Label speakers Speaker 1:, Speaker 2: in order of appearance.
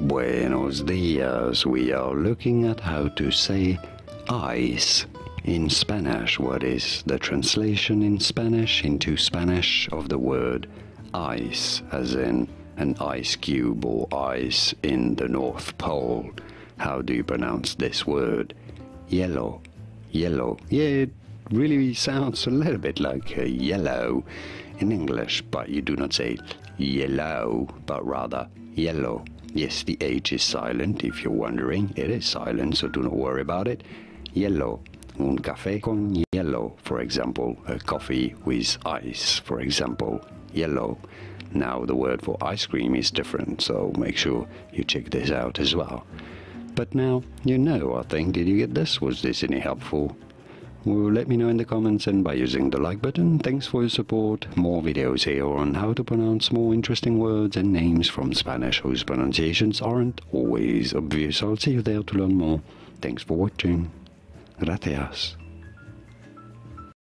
Speaker 1: Buenos dias. We are looking at how to say ice in Spanish. What is the translation in Spanish into Spanish of the word ice, as in an ice cube or ice in the North Pole? How do you pronounce this word? Hielo. Hielo. Yeah, it really sounds a little bit like yellow in English, but you do not say yellow, but rather yellow. Yes, the H is silent. If you're wondering, it is silent, so do not worry about it. Hielo. Un café con hielo, for example. A coffee with ice, for example. Hielo. Now the word for ice cream is different, so make sure you check this out as well. But now you know, I think. Did you get this? Was this any helpful? Well, let me know in the comments and by using the like button. Thanks for your support. More videos here on how to pronounce more interesting words and names from Spanish whose pronunciations aren't always obvious. I'll see you there to learn more. Thanks for watching. Gracias.